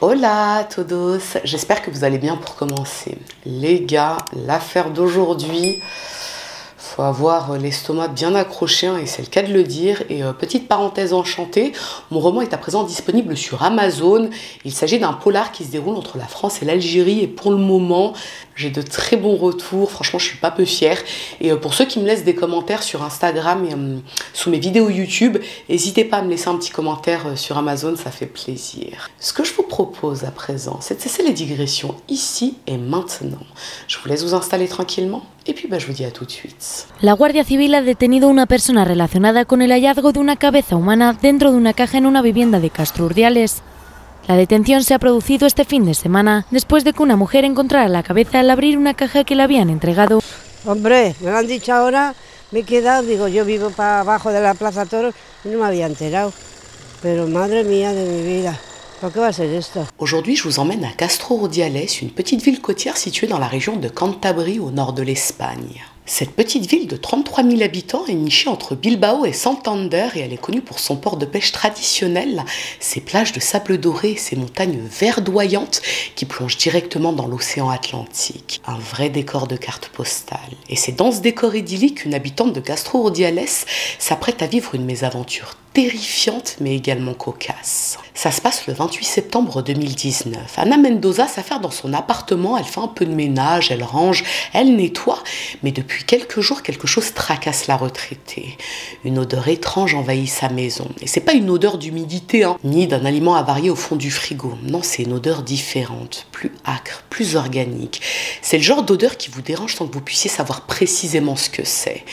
Hola todos, j'espère que vous allez bien pour commencer. Les gars, l'affaire d'aujourd'hui, faut avoir l'estomac bien accroché, et c'est le cas de le dire. Et petite parenthèse enchantée, mon roman est à présent disponible sur Amazon. Il s'agit d'un polar qui se déroule entre la France et l'Algérie, et pour le moment, j'ai de très bons retours. Franchement, je suis pas peu fière. Et pour ceux qui me laissent des commentaires sur Instagram et sous mes vidéos YouTube, n'hésitez pas à me laisser un petit commentaire sur Amazon, ça fait plaisir. Ce que je vous propose à présent, c'est de cesser les digressions ici et maintenant. Je vous laisse vous installer tranquillement, et puis je vous dis à tout de suite. La Guardia Civil ha detenido a una persona relacionada con el hallazgo de una cabeza humana dentro de una caja en una vivienda de Castro Urdiales. La detención se ha producido este fin de semana después de que una mujer encontrara la cabeza al abrir una caja que le habían entregado. Hombre, me lo han dicho ahora, me he quedado, digo, yo vivo para abajo de la Plaza Toros y no me había enterado. Pero madre mía de mi vida, ¿por qué va a ser esto? Aujourd'hui, je vous emmène à Castro Urdiales, une petite ville côtière située dans la région de Cantabrie au nord de l'Espagne. Cette petite ville de 33 000 habitants est nichée entre Bilbao et Santander, et elle est connue pour son port de pêche traditionnel, ses plages de sable doré et ses montagnes verdoyantes qui plongent directement dans l'océan Atlantique. Un vrai décor de carte postale. Et c'est dans ce décor idyllique qu'une habitante de Castro Urdiales s'apprête à vivre une mésaventure terrifiante mais également cocasse. Ça se passe le 28 septembre 2019. Ana Mendoza s'affaire dans son appartement, elle fait un peu de ménage, elle range, elle nettoie, mais depuis quelques jours, quelque chose tracasse la retraitée. Une odeur étrange envahit sa maison. Et c'est pas une odeur d'humidité, ni d'un aliment avarié au fond du frigo. Non, c'est une odeur différente, plus âcre, plus organique. C'est le genre d'odeur qui vous dérange sans que vous puissiez savoir précisément ce que c'est.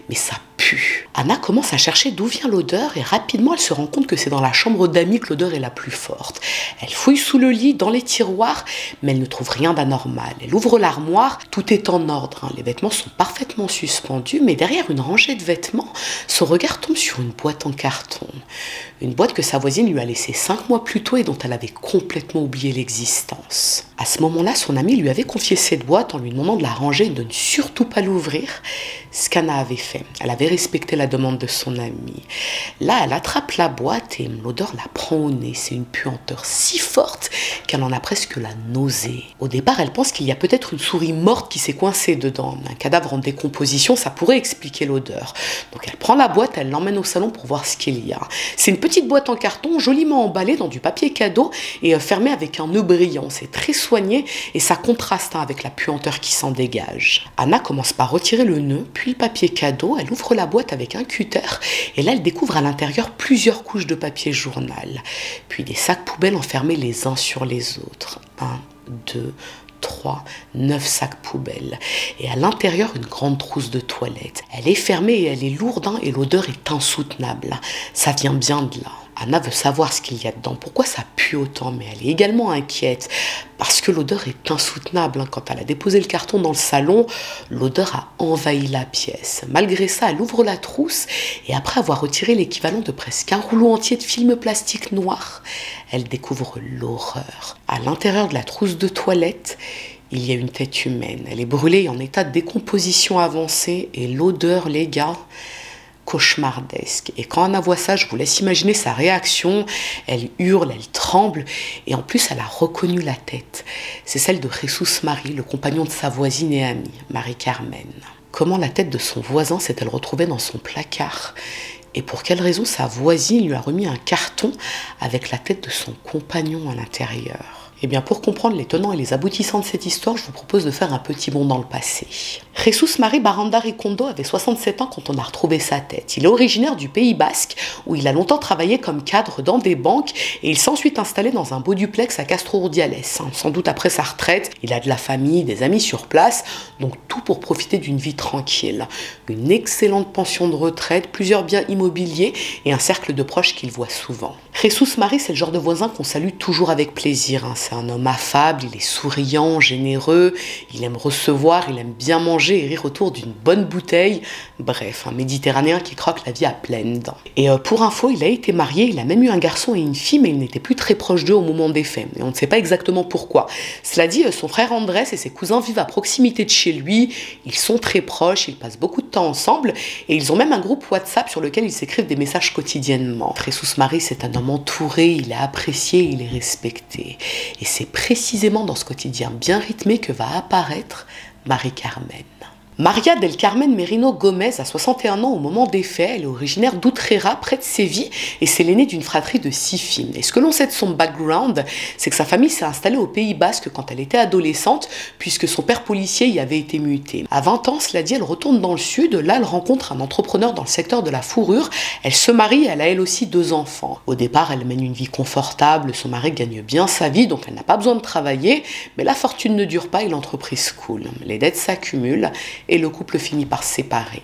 Mais ça pue. Anna commence à chercher d'où vient l'odeur et rapidement elle se rend compte que c'est dans la chambre d'amis que l'odeur est la plus forte. Elle fouille sous le lit, dans les tiroirs, mais elle ne trouve rien d'anormal. Elle ouvre l'armoire, tout est en ordre. Les vêtements sont parfaitement suspendus, mais derrière une rangée de vêtements, son regard tombe sur une boîte en carton. Une boîte que sa voisine lui a laissée 5 mois plus tôt et dont elle avait complètement oublié l'existence. À ce moment-là, son amie lui avait confié cette boîte en lui demandant de la ranger et de ne surtout pas l'ouvrir. Ce qu'Anna avait fait. Elle avait respecté la demande de son amie. Là, elle attrape la boîte et l'odeur la prend au nez. C'est une puanteur si forte qu'elle en a presque la nausée. Au départ, elle pense qu'il y a peut-être une souris morte qui s'est coincée dedans. Un cadavre en décomposition, ça pourrait expliquer l'odeur. Donc elle prend la boîte, elle l'emmène au salon pour voir ce qu'il y a. C'est une petite boîte en carton, joliment emballée dans du papier cadeau et fermée avec un nœud brillant. C'est très soigné et ça contraste avec la puanteur qui s'en dégage. Anna commence par retirer le nœud, puis le papier cadeau. Elle ouvre la boîte avec un cutter et là elle découvre à l'intérieur plusieurs couches de papier journal, puis des sacs poubelles enfermés les uns sur les autres. 1, 2, 3, 9 sacs poubelles. Et à l'intérieur, une grande trousse de toilette. Elle est fermée et elle est lourde, et l'odeur est insoutenable. Ça vient bien de là. Anna veut savoir ce qu'il y a dedans, pourquoi ça pue autant, mais elle est également inquiète, parce que l'odeur est insoutenable. Quand elle a déposé le carton dans le salon, l'odeur a envahi la pièce. Malgré ça, elle ouvre la trousse, et après avoir retiré l'équivalent de presque un rouleau entier de film plastique noir, elle découvre l'horreur. À l'intérieur de la trousse de toilette, il y a une tête humaine. Elle est brûlée en état de décomposition avancée, et l'odeur, les gars, cauchemardesque. Et quand Anna voit ça, je vous laisse imaginer sa réaction. Elle hurle, elle tremble, et en plus elle a reconnu la tête. C'est celle de Jesus Marie, le compagnon de sa voisine et amie, Marie-Carmen. Comment la tête de son voisin s'est-elle retrouvée dans son placard? Et pour quelle raison sa voisine lui a remis un carton avec la tête de son compagnon à l'intérieur? Eh bien, pour comprendre les tenants et les aboutissants de cette histoire, je vous propose de faire un petit bond dans le passé. Jesus Marie Baranda Ricondo avait 67 ans quand on a retrouvé sa tête. Il est originaire du Pays Basque, où il a longtemps travaillé comme cadre dans des banques, et il s'est ensuite installé dans un beau duplex à Castro Urdiales. Sans doute après sa retraite, il a de la famille, des amis sur place, donc tout pour profiter d'une vie tranquille. Une excellente pension de retraite, plusieurs biens immobiliers et un cercle de proches qu'il voit souvent. Jesus Marie, c'est le genre de voisin qu'on salue toujours avec plaisir. Ça c'est un homme affable, il est souriant, généreux, il aime recevoir, il aime bien manger et rire autour d'une bonne bouteille. Bref, un Méditerranéen qui croque la vie à pleines dents. Et pour info, il a été marié, il a même eu un garçon et une fille, mais il n'était plus très proche d'eux au moment des faits. Et on ne sait pas exactement pourquoi. Cela dit, son frère Andrés et ses cousins vivent à proximité de chez lui, ils sont très proches, ils passent beaucoup de temps ensemble, et ils ont même un groupe WhatsApp sur lequel ils s'écrivent des messages quotidiennement. Jesús Marí, c'est un homme entouré, il est apprécié, il est respecté. Et c'est précisément dans ce quotidien bien rythmé que va apparaître Mari-Carmen. Maria del Carmen Merino Gómez a 61 ans au moment des faits, elle est originaire d'Utrera, près de Séville, et c'est l'aînée d'une fratrie de 6 filles. Et ce que l'on sait de son background, c'est que sa famille s'est installée au Pays Basque quand elle était adolescente, puisque son père policier y avait été muté. À 20 ans, cela dit, elle retourne dans le sud, là elle rencontre un entrepreneur dans le secteur de la fourrure, elle se marie et elle a elle aussi 2 enfants. Au départ, elle mène une vie confortable, son mari gagne bien sa vie, donc elle n'a pas besoin de travailler, mais la fortune ne dure pas et l'entreprise coule. Les dettes s'accumulent, et le couple finit par se séparer.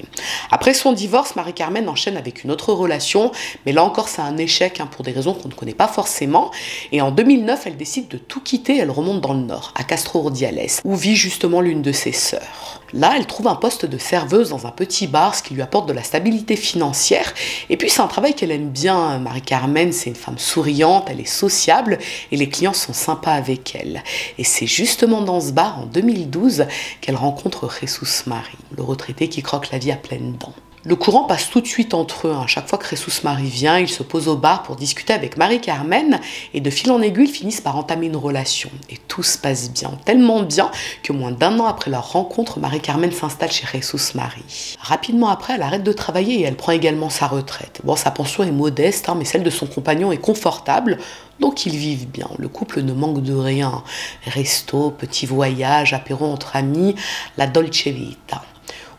Après son divorce, Mari-Carmen enchaîne avec une autre relation, mais là encore c'est un échec pour des raisons qu'on ne connaît pas forcément, et en 2009 elle décide de tout quitter, elle remonte dans le nord, à Castro Urdiales, où vit justement l'une de ses sœurs. Là, elle trouve un poste de serveuse dans un petit bar, ce qui lui apporte de la stabilité financière. Et puis, c'est un travail qu'elle aime bien. Mari-Carmen, c'est une femme souriante, elle est sociable et les clients sont sympas avec elle. Et c'est justement dans ce bar, en 2012, qu'elle rencontre Jesús Marí, le retraité qui croque la vie à pleines dents. Le courant passe tout de suite entre eux. Chaque fois que Jesús Marí vient, il se pose au bar pour discuter avec Mari-Carmen et de fil en aiguille, ils finissent par entamer une relation. Et tout se passe bien, tellement bien que moins d'1 an après leur rencontre, Mari-Carmen s'installe chez Jesús Marí. Rapidement après, elle arrête de travailler et elle prend également sa retraite. Bon, sa pension est modeste, mais celle de son compagnon est confortable. Donc ils vivent bien, le couple ne manque de rien. Resto, petits voyages, apéro entre amis, la dolce vita.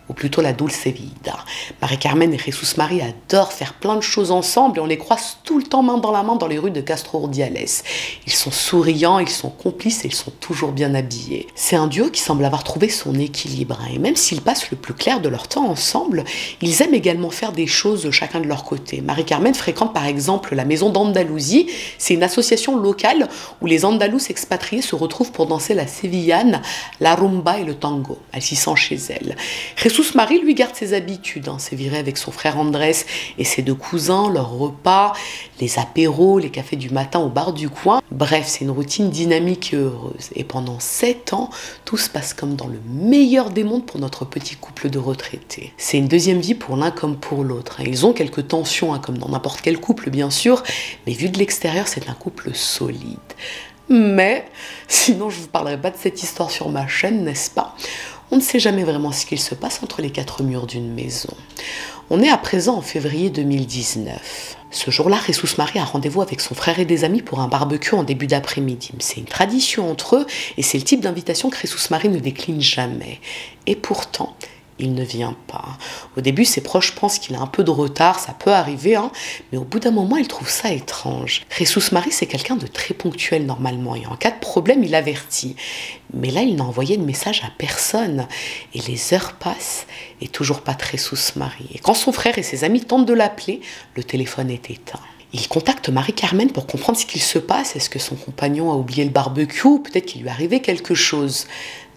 Ou plutôt la dulce vida. Mari-Carmen et Jesús Marí adorent faire plein de choses ensemble et on les croise tout le temps main dans la main dans les rues de Castro Urdiales. Ils sont souriants, ils sont complices et ils sont toujours bien habillés. C'est un duo qui semble avoir trouvé son équilibre. Et même s'ils passent le plus clair de leur temps ensemble, ils aiment également faire des choses chacun de leur côté. Mari-Carmen fréquente par exemple la Maison d'Andalousie. C'est une association locale où les Andalous expatriés se retrouvent pour danser la sévillane, la rumba et le tango. Elle s'y sent chez elle. Jesús Marí, lui, garde ses habitudes. C'est viré avec son frère Andrés et ses 2 cousins, leurs repas, les apéros, les cafés du matin au bar du coin. Bref, c'est une routine dynamique et heureuse. Et pendant 7 ans, tout se passe comme dans le meilleur des mondes pour notre petit couple de retraités. C'est une deuxième vie pour l'un comme pour l'autre. Ils ont quelques tensions, comme dans n'importe quel couple, bien sûr, mais vu de l'extérieur, c'est un couple solide. Mais, sinon je ne vous parlerai pas de cette histoire sur ma chaîne, n'est-ce pas ? On ne sait jamais vraiment ce qu'il se passe entre les 4 murs d'une maison. On est à présent en février 2019. Ce jour-là, Jesús Marí a rendez-vous avec son frère et des amis pour un barbecue en début d'après-midi. C'est une tradition entre eux et c'est le type d'invitation que Jesús Marí ne décline jamais. Et pourtant, il ne vient pas. Au début, ses proches pensent qu'il a un peu de retard, ça peut arriver, mais au bout d'un moment, ils trouvent ça étrange. Jesús Marí, c'est quelqu'un de très ponctuel normalement, et en cas de problème, il avertit. Mais là, il n'a envoyé de message à personne. Et les heures passent, et toujours pas de Jesús Marí. Et quand son frère et ses amis tentent de l'appeler, le téléphone est éteint. Il contacte Mari-Carmen pour comprendre ce qu'il se passe. Est-ce que son compagnon a oublié le barbecue ou peut-être qu'il lui est arrivé quelque chose?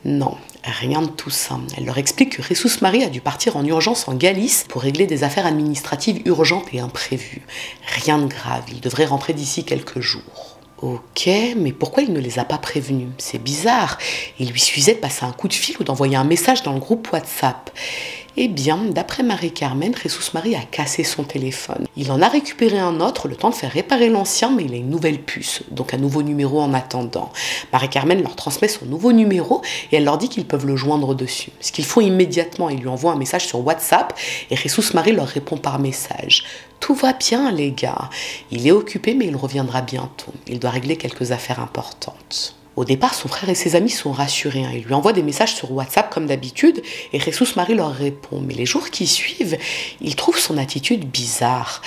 Non, rien de tout ça. Elle leur explique que Jesús Marí a dû partir en urgence en Galice pour régler des affaires administratives urgentes et imprévues. Rien de grave, il devrait rentrer d'ici quelques jours. Ok, mais pourquoi il ne les a pas prévenus? C'est bizarre. Il lui suffisait de passer un coup de fil ou d'envoyer un message dans le groupe WhatsApp. Eh bien, d'après Mari-Carmen, Jesús Marí a cassé son téléphone. Il en a récupéré un autre, le temps de faire réparer l'ancien, mais il a une nouvelle puce, donc un nouveau numéro en attendant. Mari-Carmen leur transmet son nouveau numéro et elle leur dit qu'ils peuvent le joindre dessus. Ce qu'ils font immédiatement, ils lui envoient un message sur WhatsApp et Jesús Marí leur répond par message. Tout va bien, les gars. Il est occupé, mais il reviendra bientôt. Il doit régler quelques affaires importantes. Au départ, son frère et ses amis sont rassurés. Ils lui envoient des messages sur WhatsApp comme d'habitude et Jesús Marí leur répond. Mais les jours qui suivent, ils trouvent son attitude bizarre.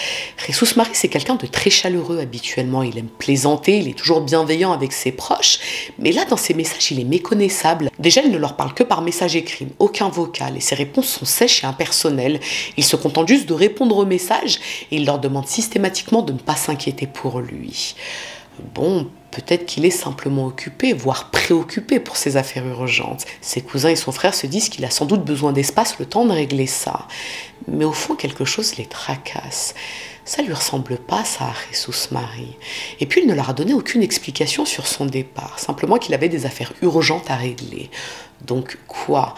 Jesús Marí, c'est quelqu'un de très chaleureux habituellement. Il aime plaisanter, il est toujours bienveillant avec ses proches. Mais là, dans ses messages, il est méconnaissable. Déjà, il ne leur parle que par message écrit, aucun vocal. Et ses réponses sont sèches et impersonnelles. Il se contente juste de répondre aux messages et il leur demande systématiquement de ne pas s'inquiéter pour lui. Bon, peut-être qu'il est simplement occupé, voire préoccupé pour ses affaires urgentes. Ses cousins et son frère se disent qu'il a sans doute besoin d'espace, le temps de régler ça. Mais au fond, quelque chose les tracasse. Ça lui ressemble pas, ça, à Jesus Marie. Et puis, il ne leur a donné aucune explication sur son départ, simplement qu'il avait des affaires urgentes à régler. Donc quoi?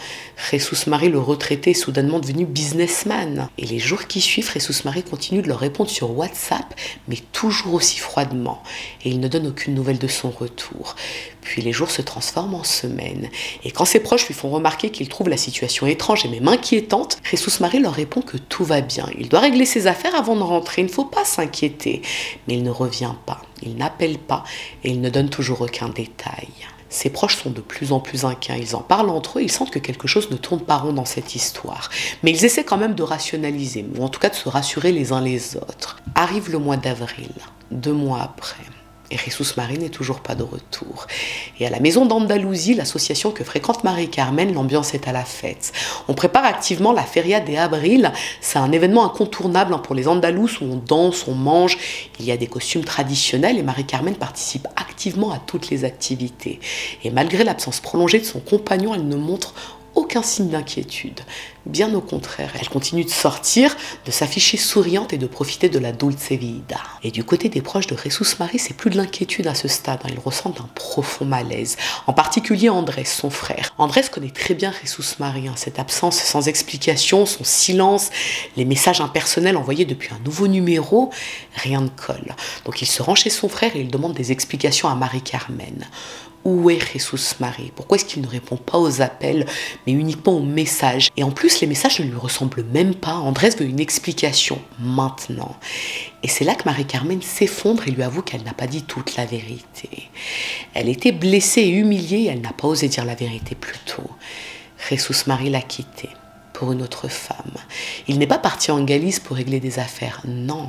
Jesus Marie, le retraité, est soudainement devenu businessman. Et les jours qui suivent, Jesus Marie continue de leur répondre sur WhatsApp, mais toujours aussi froidement. Et il ne donne aucune nouvelle de son retour. Puis les jours se transforment en semaines. Et quand ses proches lui font remarquer qu'il trouve la situation étrange et même inquiétante, Jesus Marie leur répond que tout va bien. Il doit régler ses affaires avant de rentrer, il ne faut pas s'inquiéter. Mais il ne revient pas, il n'appelle pas et il ne donne toujours aucun détail. Ses proches sont de plus en plus inquiets, ils en parlent entre eux, ils sentent que quelque chose ne tourne pas rond dans cette histoire. Mais ils essaient quand même de rationaliser, ou en tout cas de se rassurer les uns les autres. Arrive le mois d'avril, 2 mois après. Et Jesus Marie n'est toujours pas de retour. Et à la maison d'Andalousie, l'association que fréquente Marie-Carmen, l'ambiance est à la fête. On prépare activement la Feria de Abril. C'est un événement incontournable pour les Andalous où on danse, on mange. Il y a des costumes traditionnels et Marie-Carmen participe activement à toutes les activités. Et malgré l'absence prolongée de son compagnon, elle ne montre aucun signe d'inquiétude. Bien au contraire, elle continue de sortir, de s'afficher souriante et de profiter de la dulce vida. Et du côté des proches de Jesus Marie, c'est plus de l'inquiétude à ce stade. Ils ressentent un profond malaise. En particulier Andrés, son frère. Andrés connaît très bien Jesus Marie. Cette absence sans explication, son silence, les messages impersonnels envoyés depuis un nouveau numéro, rien ne colle. Donc il se rend chez son frère et il demande des explications à Marie-Carmen. Où est Jesus Marie? Pourquoi est-ce qu'il ne répond pas aux appels, mais uniquement aux messages? Et en plus, les messages ne lui ressemblent même pas. Andrés veut une explication, maintenant. Et c'est là que Marie-Carmen s'effondre et lui avoue qu'elle n'a pas dit toute la vérité. Elle était blessée et humiliée et elle n'a pas osé dire la vérité plus tôt. Jesus Marie l'a quittée pour une autre femme. Il n'est pas parti en Galice pour régler des affaires, non.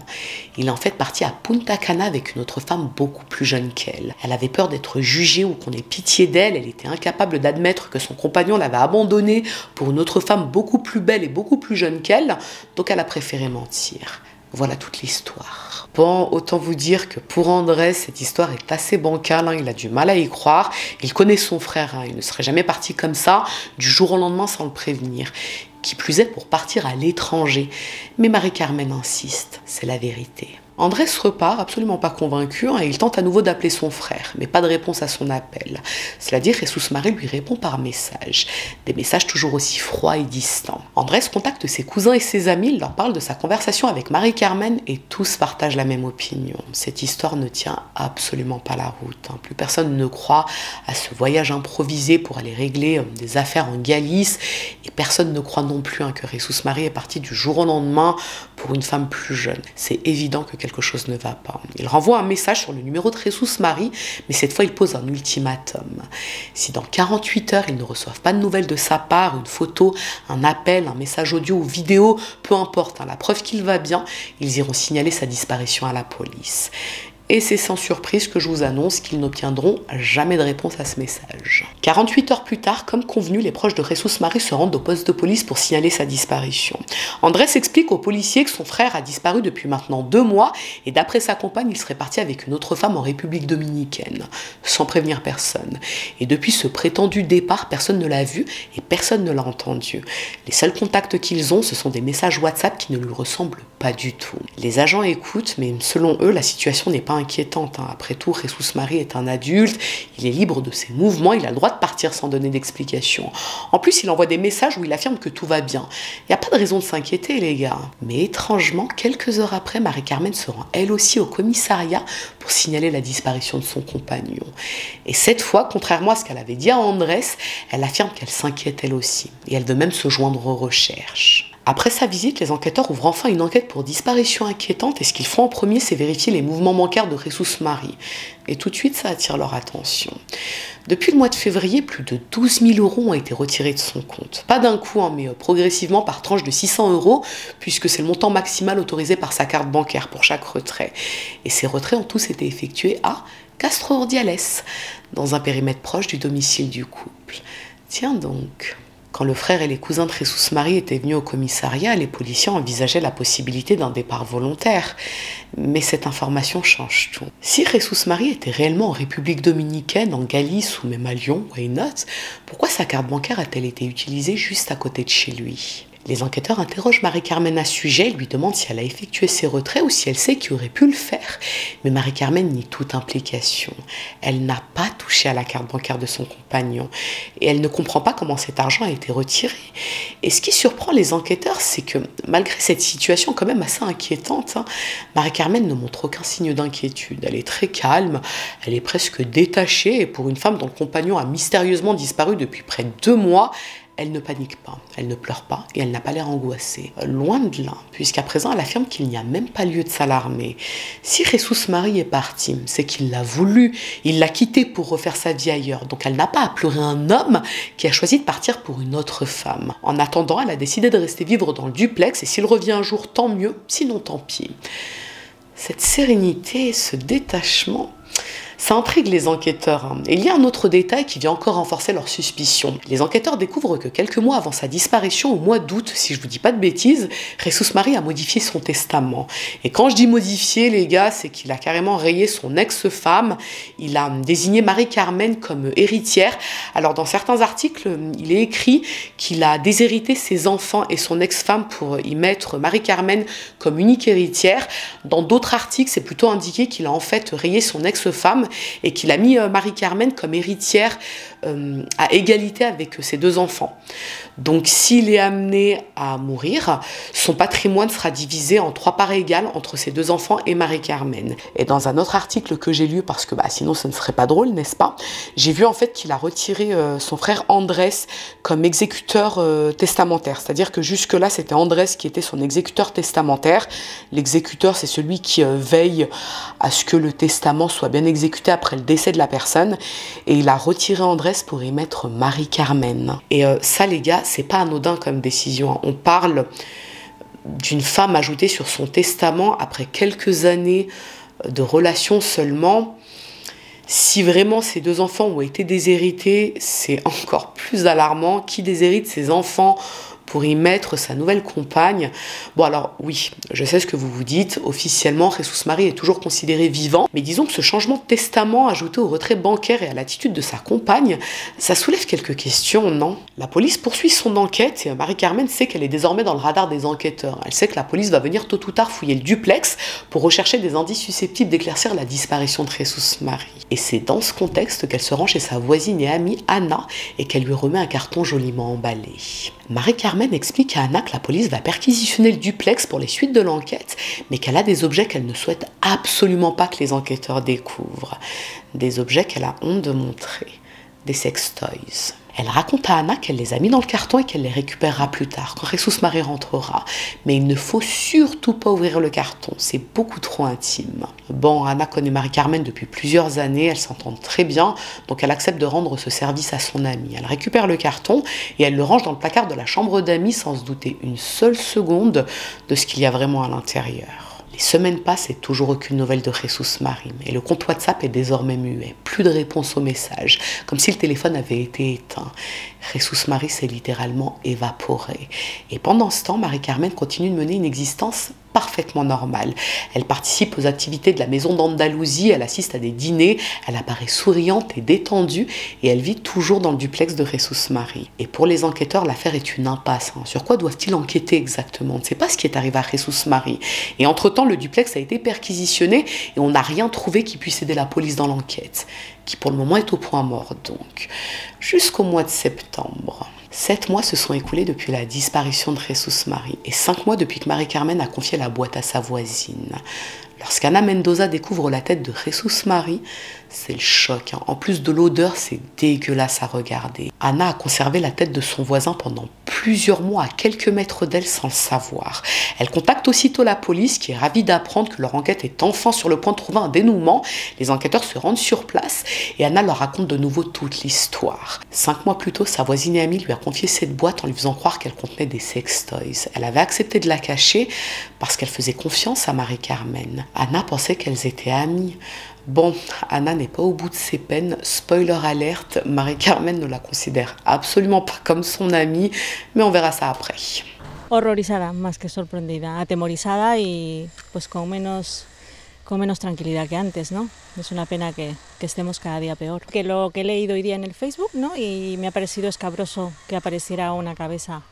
Il est en fait parti à Punta Cana avec une autre femme beaucoup plus jeune qu'elle. Elle avait peur d'être jugée ou qu'on ait pitié d'elle, elle était incapable d'admettre que son compagnon l'avait abandonnée pour une autre femme beaucoup plus belle et beaucoup plus jeune qu'elle, donc elle a préféré mentir. Voilà toute l'histoire. Bon, autant vous dire que pour Andrés, cette histoire est assez bancale, il a du mal à y croire. Il connaît son frère, il ne serait jamais parti comme ça, du jour au lendemain sans le prévenir. Qui plus est pour partir à l'étranger. Mais Marie-Carmen insiste, c'est la vérité. Andrés repart, absolument pas convaincu, et il tente à nouveau d'appeler son frère, mais pas de réponse à son appel. Cela dit, Jesus Marie lui répond par message. Des messages toujours aussi froids et distants. Andrés contacte ses cousins et ses amis, il leur parle de sa conversation avec Marie-Carmen, et tous partagent la même opinion. Cette histoire ne tient absolument pas la route. Plus personne ne croit à ce voyage improvisé pour aller régler des affaires en Galice, et personne ne croit non plus que Jesus Marie est parti du jour au lendemain pour une femme plus jeune. C'est évident que quelque chose ne va pas. Il renvoie un message sur le numéro de Jesus Marie, mais cette fois il pose un ultimatum. Si dans 48 heures ils ne reçoivent pas de nouvelles de sa part, une photo, un appel, un message audio ou vidéo, peu importe, la preuve qu'il va bien, ils iront signaler sa disparition à la police. Et c'est sans surprise que je vous annonce qu'ils n'obtiendront jamais de réponse à ce message. 48 heures plus tard, comme convenu, les proches de Jesus Marie se rendent au poste de police pour signaler sa disparition. Andrés explique aux policiers que son frère a disparu depuis maintenant 2 mois et d'après sa compagne, il serait parti avec une autre femme en République dominicaine, sans prévenir personne. Et depuis ce prétendu départ, personne ne l'a vu et personne ne l'a entendu. Les seuls contacts qu'ils ont, ce sont des messages WhatsApp qui ne lui ressemblent pas du tout. Les agents écoutent, mais selon eux, la situation n'est pas inquiétante. Après tout, Jesus Marie est un adulte, il est libre de ses mouvements, il a le droit de partir sans donner d'explication. En plus, il envoie des messages où il affirme que tout va bien. Il n'y a pas de raison de s'inquiéter, les gars. Mais étrangement, quelques heures après, Marie-Carmen se rend elle aussi au commissariat pour signaler la disparition de son compagnon. Et cette fois, contrairement à ce qu'elle avait dit à Andrés, elle affirme qu'elle s'inquiète elle aussi. Et elle veut même se joindre aux recherches. Après sa visite, les enquêteurs ouvrent enfin une enquête pour disparition inquiétante et ce qu'ils font en premier, c'est vérifier les mouvements bancaires de Jesus Marie. Et tout de suite, ça attire leur attention. Depuis le mois de février, plus de 12 000 € ont été retirés de son compte. Pas d'un coup, mais progressivement par tranche de 600 €, puisque c'est le montant maximal autorisé par sa carte bancaire pour chaque retrait. Et ces retraits ont tous été effectués à Castro Urdiales, dans un périmètre proche du domicile du couple. Tiens donc. Quand le frère et les cousins de Jesus Marie étaient venus au commissariat, les policiers envisageaient la possibilité d'un départ volontaire. Mais cette information change tout. Si Jesus Marie était réellement en République dominicaine, en Galice ou même à Lyon, why not, pourquoi sa carte bancaire a-t-elle été utilisée juste à côté de chez lui ? Les enquêteurs interrogent Marie-Carmen à ce sujet, lui demandent si elle a effectué ses retraits ou si elle sait qui aurait pu le faire. Mais Marie-Carmen nie toute implication. Elle n'a pas touché à la carte bancaire de son compagnon et elle ne comprend pas comment cet argent a été retiré. Et ce qui surprend les enquêteurs, c'est que malgré cette situation quand même assez inquiétante, Marie-Carmen ne montre aucun signe d'inquiétude. Elle est très calme, elle est presque détachée et pour une femme dont le compagnon a mystérieusement disparu depuis près de 2 mois, elle ne panique pas, elle ne pleure pas et elle n'a pas l'air angoissée. Loin de là, puisqu'à présent elle affirme qu'il n'y a même pas lieu de s'alarmer. Si Jesus Marie est parti, c'est qu'il l'a voulu, il l'a quitté pour refaire sa vie ailleurs. Donc elle n'a pas à pleurer un homme qui a choisi de partir pour une autre femme. En attendant, elle a décidé de rester vivre dans le duplex et s'il revient un jour, tant mieux, sinon tant pis. Cette sérénité, ce détachement, ça intrigue les enquêteurs. Et il y a un autre détail qui vient encore renforcer leurs suspicions. Les enquêteurs découvrent que quelques mois avant sa disparition, au mois d'août, si je vous dis pas de bêtises, Jesus Marie a modifié son testament. Et quand je dis modifié, les gars, c'est qu'il a carrément rayé son ex-femme. Il a désigné Marie-Carmen comme héritière. Alors dans certains articles, il est écrit qu'il a déshérité ses enfants et son ex-femme pour y mettre Marie-Carmen comme unique héritière. Dans d'autres articles, c'est plutôt indiqué qu'il a en fait rayé son ex-femme et qu'il a mis Marie-Carmen comme héritière à égalité avec ses 2 enfants. Donc s'il est amené à mourir, son patrimoine sera divisé en 3 parts égales entre ses 2 enfants et Marie-Carmen. Et dans un autre article que j'ai lu, parce que sinon ce ne serait pas drôle, n'est-ce pas, j'ai vu en fait qu'il a retiré son frère Andrés comme exécuteur testamentaire. C'est-à-dire que jusque-là, c'était Andrés qui était son exécuteur testamentaire. L'exécuteur, c'est celui qui veille à ce que le testament soit bien exécuté après le décès de la personne. Et il a retiré Andrés pour y mettre Marie-Carmen. Et ça, les gars, c'est pas anodin comme décision. On parle d'une femme ajoutée sur son testament après quelques années de relations seulement. Si vraiment ces 2 enfants ont été déshérités, c'est encore plus alarmant. Qui déshérite ses enfants pour y mettre sa nouvelle compagne? Bon alors oui, je sais ce que vous vous dites, officiellement Jesus Marie est toujours considéré vivant, mais disons que ce changement de testament ajouté au retrait bancaire et à l'attitude de sa compagne, ça soulève quelques questions, non? La police poursuit son enquête et Marie-Carmen sait qu'elle est désormais dans le radar des enquêteurs. Elle sait que la police va venir tôt ou tard fouiller le duplex pour rechercher des indices susceptibles d'éclaircir la disparition de Jesus Marie. Et c'est dans ce contexte qu'elle se rend chez sa voisine et amie Anna et qu'elle lui remet un carton joliment emballé. Marie-Carmen explique à Anna que la police va perquisitionner le duplex pour les suites de l'enquête, mais qu'elle a des objets qu'elle ne souhaite absolument pas que les enquêteurs découvrent. Des objets qu'elle a honte de montrer. Des sextoys. Elle raconte à Anna qu'elle les a mis dans le carton et qu'elle les récupérera plus tard, quand Jesus Marie rentrera. Mais il ne faut surtout pas ouvrir le carton, c'est beaucoup trop intime. Bon, Anna connaît Marie-Carmen depuis plusieurs années, elles s'entendent très bien, donc elle accepte de rendre ce service à son amie. Elle récupère le carton et elle le range dans le placard de la chambre d'amis sans se douter une seule seconde de ce qu'il y a vraiment à l'intérieur. Les semaines passent et toujours aucune nouvelle de Jesus Marie. Et le compte WhatsApp est désormais muet. Plus de réponse aux messages, comme si le téléphone avait été éteint. Jesus Marie s'est littéralement évaporé. Et pendant ce temps, Marie-Carmen continue de mener une existence parfaitement normale. Elle participe aux activités de la maison d'Andalousie, elle assiste à des dîners, elle apparaît souriante et détendue et elle vit toujours dans le duplex de Jesus Marie. Et pour les enquêteurs, l'affaire est une impasse. Sur quoi doivent-ils enquêter exactement? On ne sait pas ce qui est arrivé à Jesus Marie. Et entre-temps, le duplex a été perquisitionné et on n'a rien trouvé qui puisse aider la police dans l'enquête, qui pour le moment est au point mort donc. Jusqu'au mois de septembre. 7 mois se sont écoulés depuis la disparition de Jesus Marie et 5 mois depuis que Marie-Carmen a confié la boîte à sa voisine. Lorsqu'Anna Mendoza découvre la tête de Jesus Marie, c'est le choc. En plus de l'odeur, c'est dégueulasse à regarder. Anna a conservé la tête de son voisin pendant plusieurs mois à quelques mètres d'elle sans le savoir. Elle contacte aussitôt la police qui est ravie d'apprendre que leur enquête est enfin sur le point de trouver un dénouement. Les enquêteurs se rendent sur place et Anna leur raconte de nouveau toute l'histoire. 5 mois plus tôt, sa voisine et amie lui a confié cette boîte en lui faisant croire qu'elle contenait des sextoys. Elle avait accepté de la cacher parce qu'elle faisait confiance à Marie-Carmen. Anna pensait qu'elles étaient amies. Bon, Anna n'est pas au bout de ses peines. Spoiler alerte, Marie-Carmen ne la considère absolument pas comme son amie, mais on verra ça après. Horrorizada, más que sorprendida, atemorizada y pues con menos tranquilidad que antes, ¿no? Es una pena que estemos cada día peor. Que lo que he leído hoy día en el Facebook, ¿no? Y me ha parecido escabroso que apareciera una cabeza.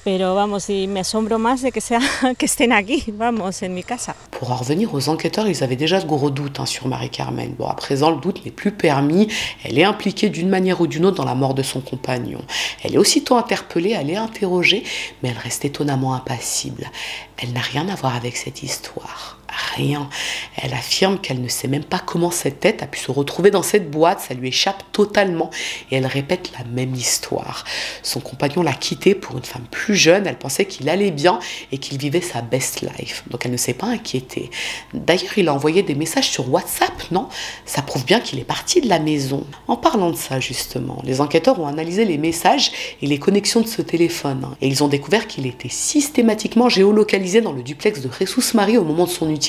Pero vamos, y me asombro más de que estén aquí, vamos, en mi casa. Pour en revenir aux enquêteurs, ils avaient déjà de gros doutes sur Marie-Carmen. Bon, à présent, le doute n'est plus permis. Elle est impliquée d'une manière ou d'une autre dans la mort de son compagnon. Elle est aussitôt interpellée, elle est interrogée, mais elle reste étonnamment impassible. Elle n'a rien à voir avec cette histoire. Rien. Elle affirme qu'elle ne sait même pas comment cette tête a pu se retrouver dans cette boîte, ça lui échappe totalement et elle répète la même histoire. Son compagnon l'a quittée pour une femme plus jeune, elle pensait qu'il allait bien et qu'il vivait sa best life, donc elle ne s'est pas inquiétée. D'ailleurs, il a envoyé des messages sur WhatsApp, non? Ça prouve bien qu'il est parti de la maison. En parlant de ça justement, les enquêteurs ont analysé les messages et les connexions de ce téléphone et ils ont découvert qu'il était systématiquement géolocalisé dans le duplex de Jesus Marie au moment de son utilisation.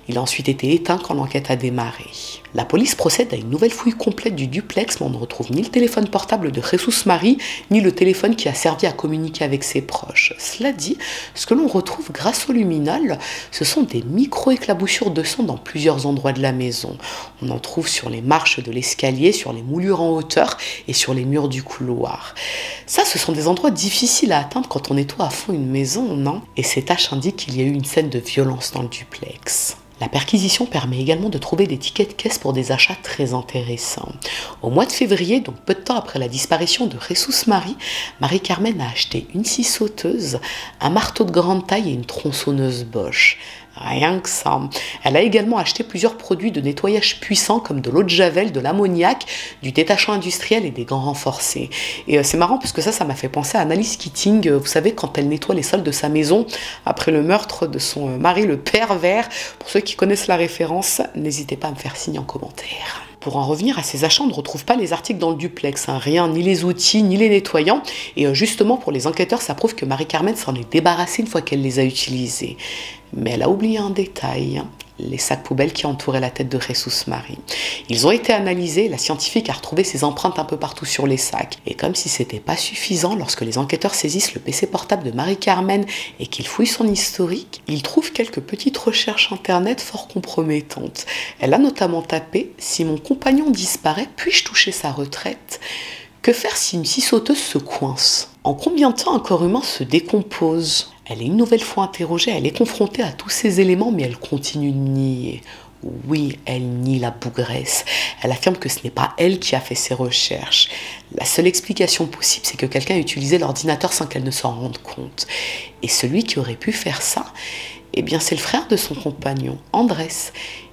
Il a ensuite été éteint quand l'enquête a démarré. La police procède à une nouvelle fouille complète du duplex, mais on ne retrouve ni le téléphone portable de Jesus Marie, ni le téléphone qui a servi à communiquer avec ses proches. Cela dit, ce que l'on retrouve grâce au luminol, ce sont des micro-éclaboussures de sang dans plusieurs endroits de la maison. On en trouve sur les marches de l'escalier, sur les moulures en hauteur et sur les murs du couloir. Ça, ce sont des endroits difficiles à atteindre quand on nettoie à fond une maison, non? Et ces taches indiquent qu'il y a eu une scène de violence dans le duplex. La perquisition permet également de trouver des tickets de caisse pour des achats très intéressants. Au mois de février, donc peu de temps après la disparition de Jesus Marie, Marie-Carmen a acheté une scie sauteuse, un marteau de grande taille et une tronçonneuse Bosch. Rien que ça. Elle a également acheté plusieurs produits de nettoyage puissants comme de l'eau de javel, de l'ammoniac, du détachant industriel et des gants renforcés. Et c'est marrant parce que ça m'a fait penser à Annalise Keating, vous savez, quand elle nettoie les sols de sa maison après le meurtre de son mari, le pervers. Pour ceux qui connaissent la référence, n'hésitez pas à me faire signe en commentaire. Pour en revenir à ces achats, on ne retrouve pas les articles dans le duplex, rien, ni les outils, ni les nettoyants. Et justement, pour les enquêteurs, ça prouve que Marie-Carmen s'en est débarrassée une fois qu'elle les a utilisés. Mais elle a oublié un détail, les sacs poubelles qui entouraient la tête de Jesus Marie. Ils ont été analysés, la scientifique a retrouvé ses empreintes un peu partout sur les sacs. Et comme si c'était pas suffisant, lorsque les enquêteurs saisissent le PC portable de Marie-Carmen et qu'ils fouillent son historique, ils trouvent quelques petites recherches internet fort compromettantes. Elle a notamment tapé « Si mon compagnon disparaît, puis-je toucher sa retraite ?» Que faire si une scie sauteuse se coince? En combien de temps un corps humain se décompose? Elle est une nouvelle fois interrogée, elle est confrontée à tous ces éléments, mais elle continue de nier. Oui, elle nie la bougresse. Elle affirme que ce n'est pas elle qui a fait ses recherches. La seule explication possible, c'est que quelqu'un a utilisé l'ordinateur sans qu'elle ne s'en rende compte. Et celui qui aurait pu faire ça, eh bien c'est le frère de son compagnon, Andrés.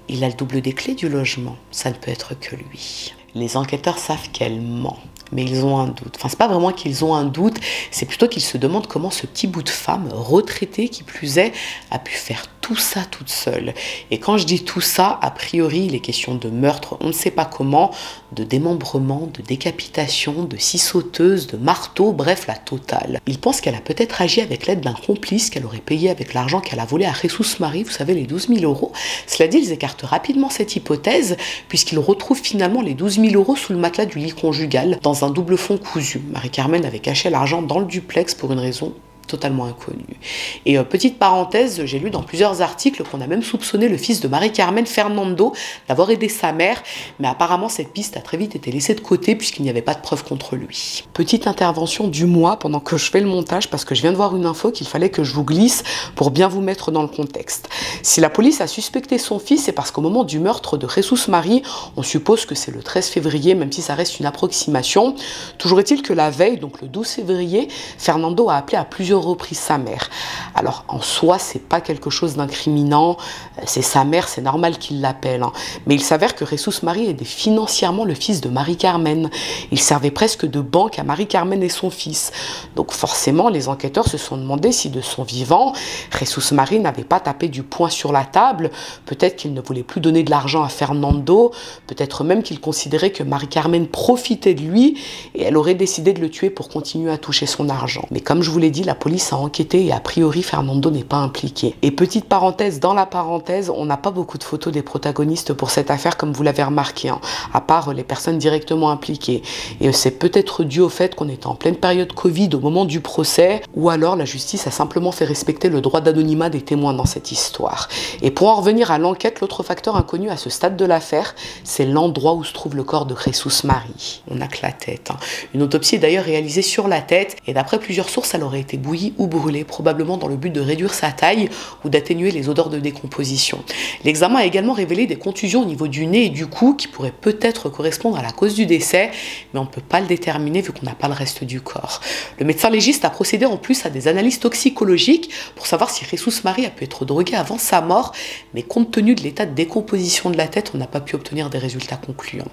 Il a le double des clés du logement. Ça ne peut être que lui. Les enquêteurs savent qu'elle ment. Mais ils ont un doute. Enfin, c'est pas vraiment qu'ils ont un doute, c'est plutôt qu'ils se demandent comment ce petit bout de femme, retraitée qui plus est, a pu faire tout ça toute seule. Et quand je dis tout ça, a priori, il est question de meurtre, on ne sait pas comment, de démembrement, de décapitation, de scie sauteuse, de marteau, bref, la totale. Ils pensent qu'elle a peut-être agi avec l'aide d'un complice qu'elle aurait payé avec l'argent qu'elle a volé à Jesus Marie, vous savez, les 12 000 €. Cela dit, ils écartent rapidement cette hypothèse, puisqu'ils retrouvent finalement les 12 000 € sous le matelas du lit conjugal, dans un double fond cousu. Marie-Carmen avait caché l'argent dans le duplex pour une raison totalement inconnue. Et petite parenthèse, j'ai lu dans plusieurs articles qu'on a même soupçonné le fils de Marie-Carmen, Fernando, d'avoir aidé sa mère, mais apparemment cette piste a très vite été laissée de côté puisqu'il n'y avait pas de preuves contre lui. Petite intervention du mois pendant que je fais le montage parce que je viens de voir une info qu'il fallait que je vous glisse pour bien vous mettre dans le contexte. Si la police a suspecté son fils, c'est parce qu'au moment du meurtre de Jesus Marie, on suppose que c'est le 13 février, même si ça reste une approximation. Toujours est-il que la veille, donc le 12 février, Fernando a appelé à plusieurs reprises sa mère. Alors en soi, c'est pas quelque chose d'incriminant, c'est sa mère, c'est normal qu'il l'appelle. Mais il s'avère que Jesus Marie aidait financièrement le fils de Marie-Carmen. Il servait presque de banque à Marie-Carmen et son fils. Donc forcément, les enquêteurs se sont demandé si de son vivant, Jesus Marie n'avait pas tapé du poing sur la table, peut-être qu'il ne voulait plus donner de l'argent à Fernando, peut-être même qu'il considérait que Marie-Carmen profitait de lui et elle aurait décidé de le tuer pour continuer à toucher son argent. Mais comme je vous l'ai dit, la police police a enquêté et a priori Fernando n'est pas impliqué. Et petite parenthèse, dans la parenthèse, on n'a pas beaucoup de photos des protagonistes pour cette affaire comme vous l'avez remarqué, hein, à part les personnes directement impliquées. Et c'est peut-être dû au fait qu'on était en pleine période Covid au moment du procès, ou alors la justice a simplement fait respecter le droit d'anonymat des témoins dans cette histoire. Et pour en revenir à l'enquête, l'autre facteur inconnu à ce stade de l'affaire, c'est l'endroit où se trouve le corps de Jesús Marí. On n'a que la tête. Hein. Une autopsie est d'ailleurs réalisée sur la tête, et d'après plusieurs sources, elle aurait été bouillie ou brûlée, probablement dans le but de réduire sa taille ou d'atténuer les odeurs de décomposition. L'examen a également révélé des contusions au niveau du nez et du cou qui pourraient peut-être correspondre à la cause du décès, mais on ne peut pas le déterminer vu qu'on n'a pas le reste du corps. Le médecin légiste a procédé en plus à des analyses toxicologiques pour savoir si Jesús Marí a pu être drogué avant sa mort, mais compte tenu de l'état de décomposition de la tête, on n'a pas pu obtenir des résultats concluants.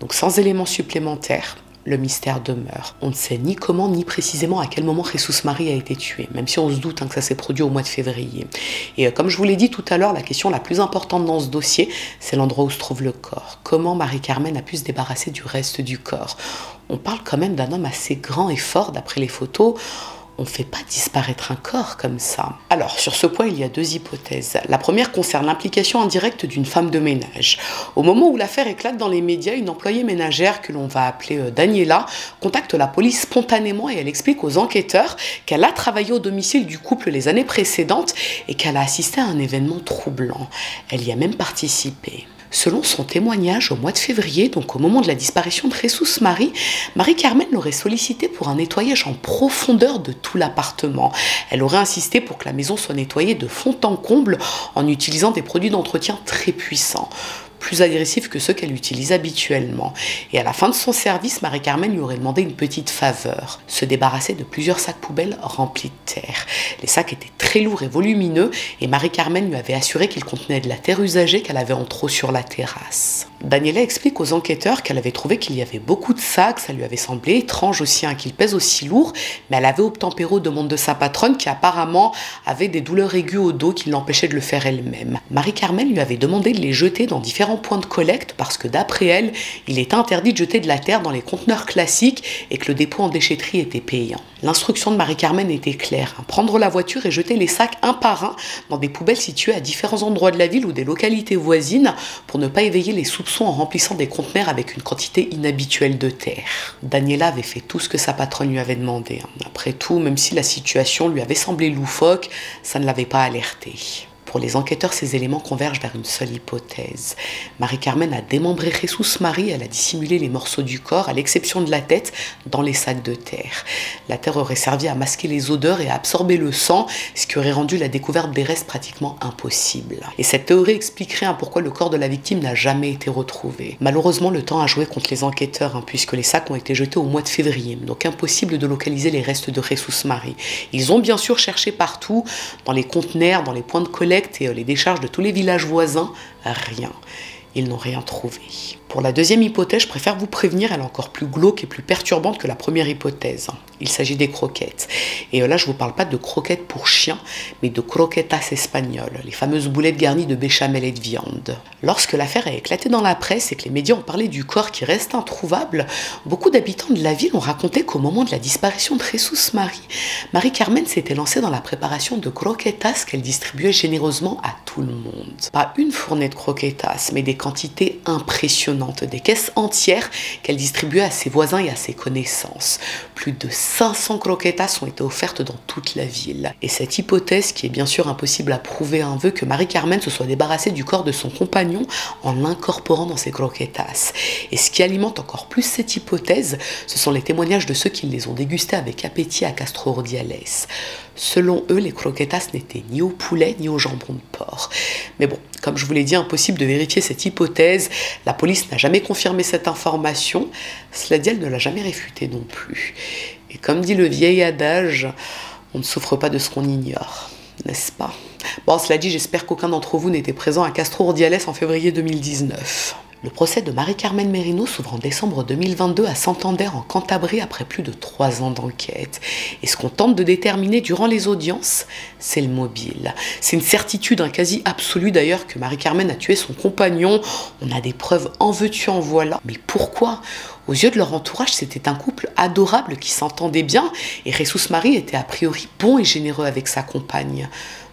Donc sans éléments supplémentaires, le mystère demeure. On ne sait ni comment ni précisément à quel moment Jesús Marí a été tué, même si on se doute que ça s'est produit au mois de février. Et comme je vous l'ai dit tout à l'heure, la question la plus importante dans ce dossier, c'est l'endroit où se trouve le corps. Comment Marie-Carmen a pu se débarrasser du reste du corps? On parle quand même d'un homme assez grand et fort d'après les photos. On ne fait pas disparaître un corps comme ça. Alors, sur ce point, il y a deux hypothèses. La première concerne l'implication indirecte d'une femme de ménage. Au moment où l'affaire éclate dans les médias, une employée ménagère que l'on va appeler Daniela contacte la police spontanément et elle explique aux enquêteurs qu'elle a travaillé au domicile du couple les années précédentes et qu'elle a assisté à un événement troublant. Elle y a même participé. Selon son témoignage, au mois de février, donc au moment de la disparition de Jesús Marí, Marie-Carmen l'aurait sollicité pour un nettoyage en profondeur de tout l'appartement. Elle aurait insisté pour que la maison soit nettoyée de fond en comble en utilisant des produits d'entretien très puissants, plus agressifs que ceux qu'elle utilise habituellement. Et à la fin de son service, Marie-Carmen lui aurait demandé une petite faveur, se débarrasser de plusieurs sacs poubelles remplis de terre. Les sacs étaient très lourds et volumineux et Marie-Carmen lui avait assuré qu'ils contenaient de la terre usagée qu'elle avait en trop sur la terrasse. Daniela explique aux enquêteurs qu'elle avait trouvé qu'il y avait beaucoup de sacs, ça lui avait semblé étrange aussi qu'ils pèsent aussi lourd, mais elle avait obtempéré aux demandes de sa patronne qui apparemment avait des douleurs aiguës au dos qui l'empêchaient de le faire elle-même. Marie-Carmen lui avait demandé de les jeter dans différents points de collecte parce que d'après elle, il était interdit de jeter de la terre dans les conteneurs classiques et que le dépôt en déchetterie était payant. L'instruction de Marie-Carmen était claire, prendre la voiture et jeter les sacs un par un dans des poubelles situées à différents endroits de la ville ou des localités voisines pour ne pas éveiller les soupçons en remplissant des conteneurs avec une quantité inhabituelle de terre. Daniela avait fait tout ce que sa patronne lui avait demandé. Après tout, même si la situation lui avait semblé loufoque, ça ne l'avait pas alerté. Pour les enquêteurs, ces éléments convergent vers une seule hypothèse. Marie-Carmen a démembré Jesús Marí, elle a dissimulé les morceaux du corps, à l'exception de la tête, dans les sacs de terre. La terre aurait servi à masquer les odeurs et à absorber le sang, ce qui aurait rendu la découverte des restes pratiquement impossible. Et cette théorie expliquerait pourquoi le corps de la victime n'a jamais été retrouvé. Malheureusement, le temps a joué contre les enquêteurs, puisque les sacs ont été jetés au mois de février, donc impossible de localiser les restes de Jesús Marí. Ils ont bien sûr cherché partout, dans les conteneurs, dans les points de collecte, et les décharges de tous les villages voisins, rien. Ils n'ont rien trouvé. Pour la deuxième hypothèse, je préfère vous prévenir, elle est encore plus glauque et plus perturbante que la première hypothèse. Il s'agit des croquettes. Et là, je ne vous parle pas de croquettes pour chiens, mais de croquetas espagnoles, les fameuses boulettes garnies de béchamel et de viande. Lorsque l'affaire a éclaté dans la presse et que les médias ont parlé du corps qui reste introuvable, beaucoup d'habitants de la ville ont raconté qu'au moment de la disparition de Jesús Marí, Marie-Carmen s'était lancée dans la préparation de croquetas qu'elle distribuait généreusement à tout le monde. Pas une fournée de croquetas, mais des quantités impressionnantes, des caisses entières qu'elle distribuait à ses voisins et à ses connaissances. Plus de 500 croquetas ont été offertes dans toute la ville. Et cette hypothèse, qui est bien sûr impossible à prouver, veut que Marie-Carmen se soit débarrassée du corps de son compagnon en l'incorporant dans ses croquetas. Et ce qui alimente encore plus cette hypothèse, ce sont les témoignages de ceux qui les ont dégustés avec appétit à Castro Urdiales. Selon eux, les croquetas n'étaient ni au poulet ni au jambon de porc. Mais bon, comme je vous l'ai dit, impossible de vérifier cette hypothèse. La police n'a jamais confirmé cette information. Cela dit, elle ne l'a jamais réfutée non plus. Et comme dit le vieil adage, on ne souffre pas de ce qu'on ignore, n'est-ce pas? Bon, cela dit, j'espère qu'aucun d'entre vous n'était présent à Castro Urdiales en février 2019. Le procès de Marie-Carmen Merino s'ouvre en décembre 2022 à Santander en Cantabrie après plus de 3 ans d'enquête. Et ce qu'on tente de déterminer durant les audiences, c'est le mobile. C'est une certitude, quasi absolue d'ailleurs, que Marie-Carmen a tué son compagnon. On a des preuves en veux-tu en voilà. Mais pourquoi ? Aux yeux de leur entourage, c'était un couple adorable qui s'entendait bien et Jesus Marie était a priori bon et généreux avec sa compagne.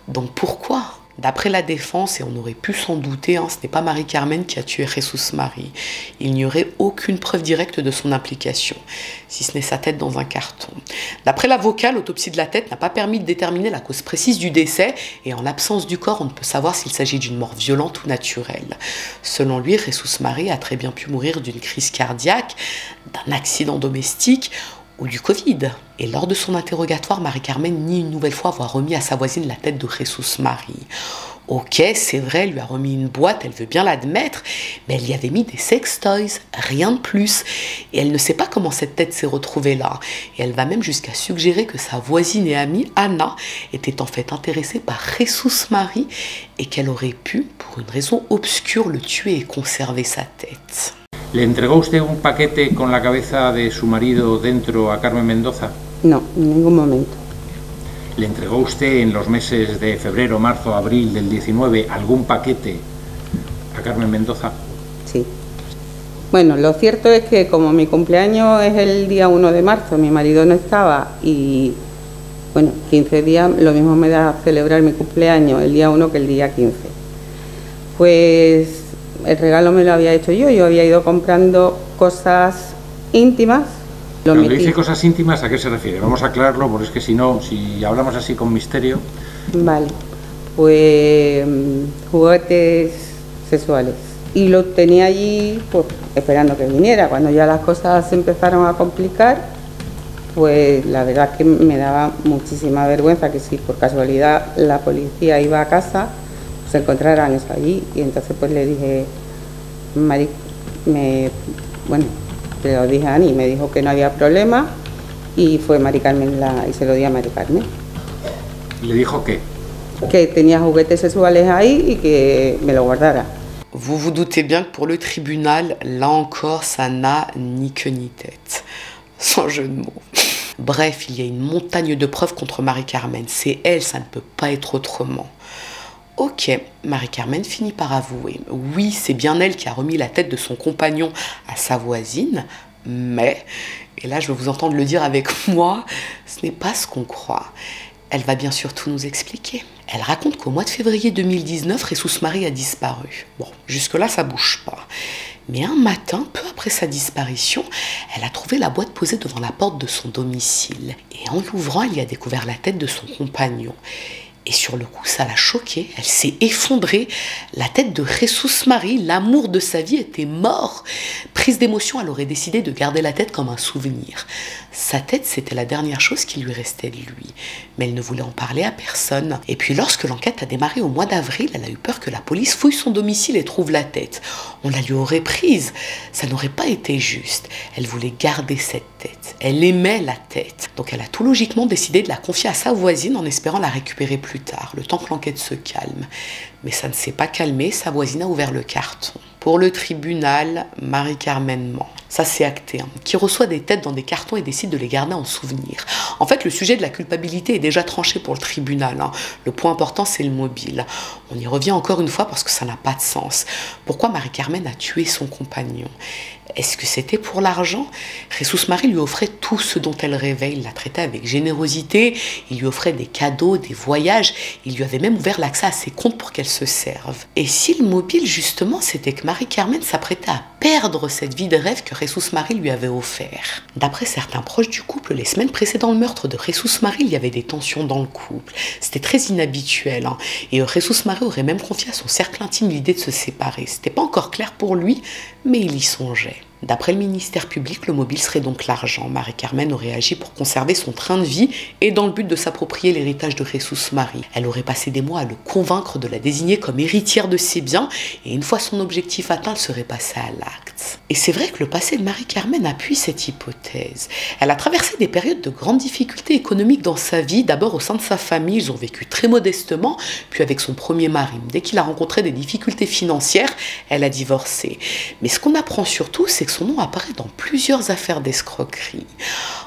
Donc pourquoi ? D'après la défense, et on aurait pu s'en douter, ce n'est pas Marie-Carmen qui a tué Jesus Marie. Il n'y aurait aucune preuve directe de son implication, si ce n'est sa tête dans un carton. D'après l'avocat, l'autopsie de la tête n'a pas permis de déterminer la cause précise du décès, et en l'absence du corps, on ne peut savoir s'il s'agit d'une mort violente ou naturelle. Selon lui, Jesus Marie a très bien pu mourir d'une crise cardiaque, d'un accident domestique, ou du Covid. Et lors de son interrogatoire, Marie-Carmen nie une nouvelle fois avoir remis à sa voisine la tête de Jesus Marie. Ok, c'est vrai, elle lui a remis une boîte, elle veut bien l'admettre, mais elle y avait mis des sextoys, rien de plus. Et elle ne sait pas comment cette tête s'est retrouvée là. Et elle va même jusqu'à suggérer que sa voisine et amie, Anna, était en fait intéressée par Jesus Marie et qu'elle aurait pu, pour une raison obscure, le tuer et conserver sa tête. ¿Le entregó usted un paquete con la cabeza de su marido dentro a Carmen Mendoza? No, en ningún momento. ¿Le entregó usted en los meses de febrero, marzo, abril del 19 algún paquete a Carmen Mendoza? Sí. Bueno, lo cierto es que como mi cumpleaños es el día 1 de marzo, mi marido no estaba y, bueno, 15 días, lo mismo me da celebrar mi cumpleaños el día 1 que el día 15. Pues el regalo me lo había hecho yo había ido comprando cosas íntimas. Cuando dice cosas íntimas, ¿a qué se refiere? Vamos a aclararlo, porque es que si no, si hablamos así con misterio... Vale, pues juguetes sexuales. Y lo tenía allí pues, esperando que viniera. Cuando ya las cosas se empezaron a complicar, pues la verdad es que me daba muchísima vergüenza que si por casualidad la policía iba a casa, se encontraran eso allí. Y entonces pues le dije, bueno, le lo dije a Ani, me dijo que no había problema y fue Mari Carmen y se lo di a Mari Carmen. ¿Le dijo qué? Que tenía juguetes sexuales ahí y que me lo guardara. Vous vous doutez bien que pour le tribunal, là encore, ça n'a ni queue ni tête. Sans jeu de mots. Bref, il y a une montagne de preuves contre Marie-Carmen. C'est elle, ça ne peut pas être autrement. Ok, Marie-Carmen finit par avouer. Oui, c'est bien elle qui a remis la tête de son compagnon à sa voisine, mais, et là je veux vous entendre le dire avec moi, ce n'est pas ce qu'on croit. Elle va bien sûr tout nous expliquer. Elle raconte qu'au mois de février 2019, Jesus Marie a disparu. Bon, jusque-là ça bouge pas. Mais un matin, peu après sa disparition, elle a trouvé la boîte posée devant la porte de son domicile. Et en l'ouvrant, elle y a découvert la tête de son compagnon. Et sur le coup, ça l'a choquée, elle s'est effondrée. La tête de Jesus Marie, l'amour de sa vie, était mort. Prise d'émotion, elle aurait décidé de garder la tête comme un souvenir. Sa tête, c'était la dernière chose qui lui restait de lui. Mais elle ne voulait en parler à personne. Et puis lorsque l'enquête a démarré au mois d'avril, elle a eu peur que la police fouille son domicile et trouve la tête. On la lui aurait prise. Ça n'aurait pas été juste. Elle voulait garder cette tête. Elle aimait la tête. Donc elle a tout logiquement décidé de la confier à sa voisine en espérant la récupérer plus tard, le temps que l'enquête se calme. Mais ça ne s'est pas calmé, sa voisine a ouvert le carton. Pour le tribunal, Marie-Carmen ment. Ça c'est acté, qui reçoit des têtes dans des cartons et décide de les garder en souvenir. En fait, le sujet de la culpabilité est déjà tranché pour le tribunal. Le point important, c'est le mobile. On y revient encore une fois parce que ça n'a pas de sens. Pourquoi Marie-Carmen a tué son compagnon? Est-ce que c'était pour l'argent? Jesus Marie lui offrait tout ce dont elle rêvait. Il la traitait avec générosité, il lui offrait des cadeaux, des voyages, il lui avait même ouvert l'accès à ses comptes pour qu'elle se serve. Et si le mobile, justement, c'était que Marie-Carmen s'apprêtait à perdre cette vie de rêve que Jesus Marie lui avait offert. D'après certains proches du couple, les semaines précédant le meurtre de Jesus Marie, il y avait des tensions dans le couple. C'était très inhabituel. Et Jesus Marie aurait même confié à son cercle intime l'idée de se séparer. C'était pas encore clair pour lui, mais il y songeait. D'après le ministère public, le mobile serait donc l'argent. Marie-Carmen aurait agi pour conserver son train de vie et dans le but de s'approprier l'héritage de Jesús Marie. Elle aurait passé des mois à le convaincre de la désigner comme héritière de ses biens et une fois son objectif atteint, elle serait passée à l'acte. Et c'est vrai que le passé de Marie-Carmen appuie cette hypothèse. Elle a traversé des périodes de grandes difficultés économiques dans sa vie. D'abord au sein de sa famille, ils ont vécu très modestement, puis avec son premier mari. Dès qu'il a rencontré des difficultés financières, elle a divorcé. Mais ce qu'on apprend surtout, c'est que son nom apparaît dans plusieurs affaires d'escroquerie.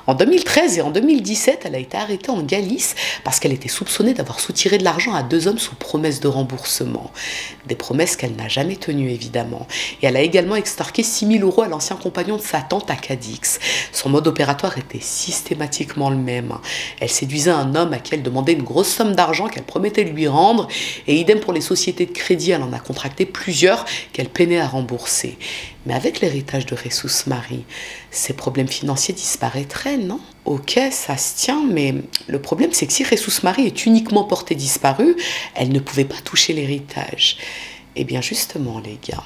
En 2013 et en 2017, elle a été arrêtée en Galice parce qu'elle était soupçonnée d'avoir soutiré de l'argent à 2 hommes sous promesse de remboursement. Des promesses qu'elle n'a jamais tenues, évidemment. Et elle a également extorqué 6 000 € à l'ancien compagnon de sa tante à Cadix. Son mode opératoire était systématiquement le même. Elle séduisait un homme à qui elle demandait une grosse somme d'argent qu'elle promettait de lui rendre, et idem pour les sociétés de crédit, elle en a contracté plusieurs qu'elle peinait à rembourser. Mais avec l'héritage de Jesús Marie, ses problèmes financiers disparaîtraient, non? Ok, ça se tient, mais le problème c'est que si Jesús Marie est uniquement portée disparue, elle ne pouvait pas toucher l'héritage. Eh bien justement les gars,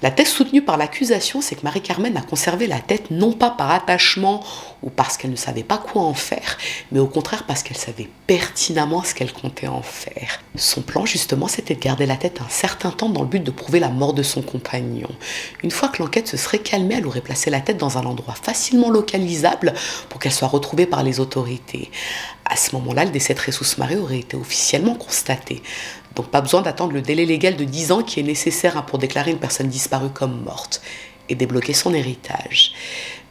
la thèse soutenue par l'accusation, c'est que Marie-Carmen a conservé la tête non pas par attachement ou parce qu'elle ne savait pas quoi en faire, mais au contraire parce qu'elle savait pertinemment ce qu'elle comptait en faire. Son plan justement, c'était de garder la tête un certain temps dans le but de prouver la mort de son compagnon. Une fois que l'enquête se serait calmée, elle aurait placé la tête dans un endroit facilement localisable pour qu'elle soit retrouvée par les autorités. À ce moment-là, le décès de Jesús Marie aurait été officiellement constaté. Donc pas besoin d'attendre le délai légal de 10 ans qui est nécessaire pour déclarer une personne disparue comme morte et débloquer son héritage.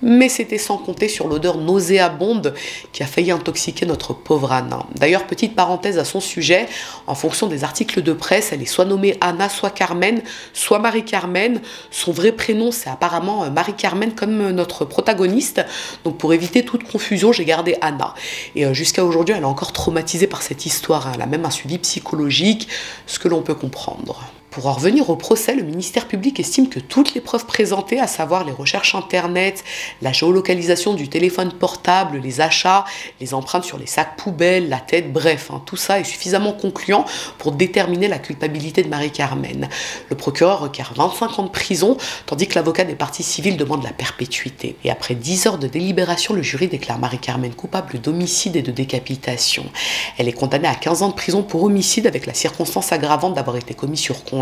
Mais c'était sans compter sur l'odeur nauséabonde qui a failli intoxiquer notre pauvre Anna. D'ailleurs, petite parenthèse à son sujet, en fonction des articles de presse, elle est soit nommée Anna, soit Carmen, soit Marie-Carmen. Son vrai prénom, c'est apparemment Marie-Carmen comme notre protagoniste. Donc pour éviter toute confusion, j'ai gardé Anna. Et jusqu'à aujourd'hui, elle est encore traumatisée par cette histoire. Elle a même un suivi psychologique, ce que l'on peut comprendre. Pour en revenir au procès, le ministère public estime que toutes les preuves présentées, à savoir les recherches internet, la géolocalisation du téléphone portable, les achats, les empreintes sur les sacs poubelles, la tête, bref, tout ça est suffisamment concluant pour déterminer la culpabilité de Marie-Carmen. Le procureur requiert 25 ans de prison, tandis que l'avocat des parties civiles demande la perpétuité. Et après 10 heures de délibération, le jury déclare Marie-Carmen coupable d'homicide et de décapitation. Elle est condamnée à 15 ans de prison pour homicide avec la circonstance aggravante d'avoir été commis sur conjoint.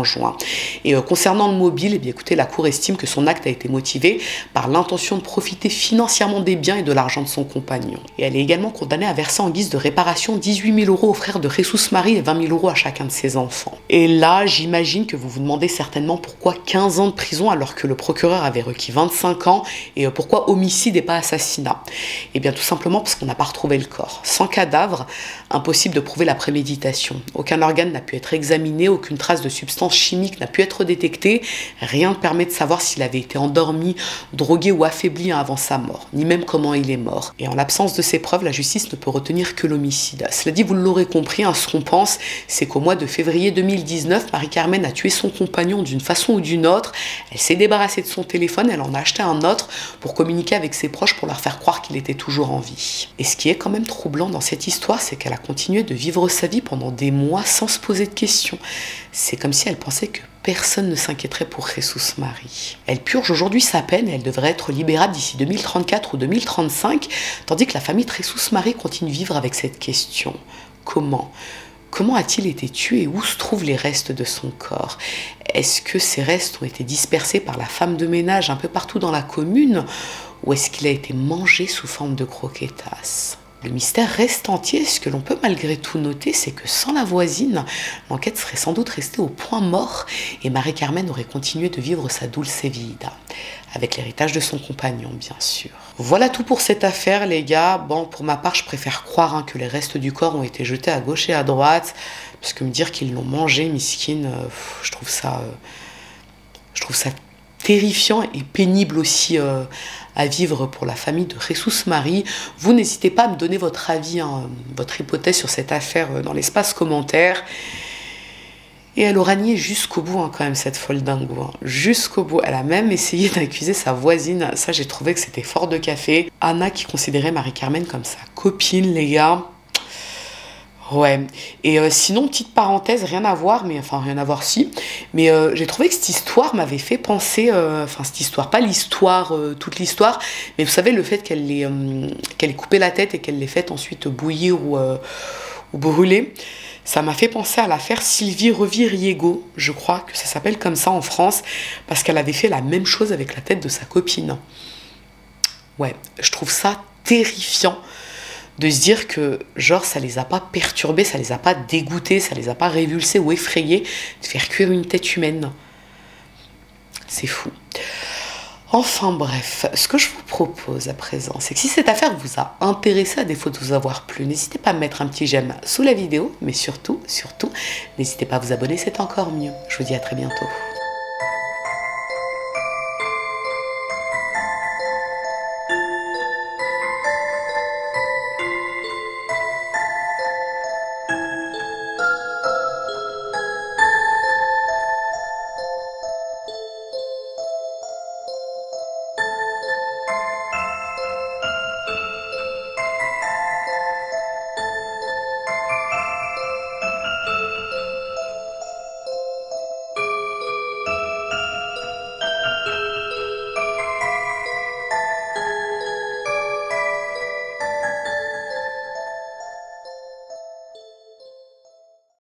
Et concernant le mobile, eh bien, écoutez, la Cour estime que son acte a été motivé par l'intention de profiter financièrement des biens et de l'argent de son compagnon. Et elle est également condamnée à verser en guise de réparation 18 000 € aux frères de Jesús Marie et 20 000 € à chacun de ses enfants. Et là, j'imagine que vous vous demandez certainement pourquoi 15 ans de prison alors que le procureur avait requis 25 ans et pourquoi homicide et pas assassinat. Eh bien tout simplement parce qu'on n'a pas retrouvé le corps. Sans cadavre, impossible de prouver la préméditation. Aucun organe n'a pu être examiné, aucune trace de substance chimique n'a pu être détectée, rien ne permet de savoir s'il avait été endormi, drogué ou affaibli avant sa mort, ni même comment il est mort. Et en l'absence de ces preuves, la justice ne peut retenir que l'homicide. Cela dit, vous l'aurez compris, ce qu'on pense, c'est qu'au mois de février 2019, Marie-Carmen a tué son compagnon d'une façon ou d'une autre, elle s'est débarrassée de son téléphone, elle en a acheté un autre pour communiquer avec ses proches pour leur faire croire qu'il était toujours en vie. Et ce qui est quand même troublant dans cette histoire, c'est qu'elle a continué de vivre sa vie pendant des mois sans se poser de questions. C'est comme si elle pensait que personne ne s'inquiéterait pour Jesús Marie. Elle purge aujourd'hui sa peine et elle devrait être libérable d'ici 2034 ou 2035, tandis que la famille de Jesús Marie continue de vivre avec cette question. Comment ? Comment a-t-il été tué et où se trouvent les restes de son corps? Est-ce que ces restes ont été dispersés par la femme de ménage un peu partout dans la commune ou est-ce qu'il a été mangé sous forme de croquetas? Le mystère reste entier. Ce que l'on peut malgré tout noter, c'est que sans la voisine, l'enquête serait sans doute restée au point mort et Marie-Carmen aurait continué de vivre sa dulce vida, avec l'héritage de son compagnon, bien sûr. Voilà tout pour cette affaire, les gars. Bon, pour ma part, je préfère croire que les restes du corps ont été jetés à gauche et à droite, parce que me dire qu'ils l'ont mangé, miskine, je trouve ça terrifiant et pénible aussi à vivre pour la famille de Jesús Marie. Vous n'hésitez pas à me donner votre avis, votre hypothèse sur cette affaire dans l'espace commentaire. Et elle aura nié jusqu'au bout quand même, cette folle dingo. Jusqu'au bout. Elle a même essayé d'accuser sa voisine. Ça, j'ai trouvé que c'était fort de café. Anna qui considérait Marie-Carmen comme sa copine, les gars. Ouais, et sinon, petite parenthèse, rien à voir, mais enfin, rien à voir si, mais j'ai trouvé que cette histoire m'avait fait penser, enfin, cette histoire, pas l'histoire, toute l'histoire, mais vous savez, le fait qu'elle ait coupé la tête et qu'elle l'ait faite ensuite bouillir ou brûler, ça m'a fait penser à l'affaire Sylvie Revie-Riego, je crois que ça s'appelle comme ça en France, parce qu'elle avait fait la même chose avec la tête de sa copine. Ouais, je trouve ça terrifiant de se dire que, genre, ça les a pas perturbés, ça les a pas dégoûtés, ça les a pas révulsés ou effrayés de faire cuire une tête humaine. C'est fou. Enfin bref, ce que je vous propose à présent, c'est que si cette affaire vous a intéressé, à défaut de vous avoir plu, n'hésitez pas à mettre un petit j'aime sous la vidéo, mais surtout, n'hésitez pas à vous abonner, c'est encore mieux. Je vous dis à très bientôt.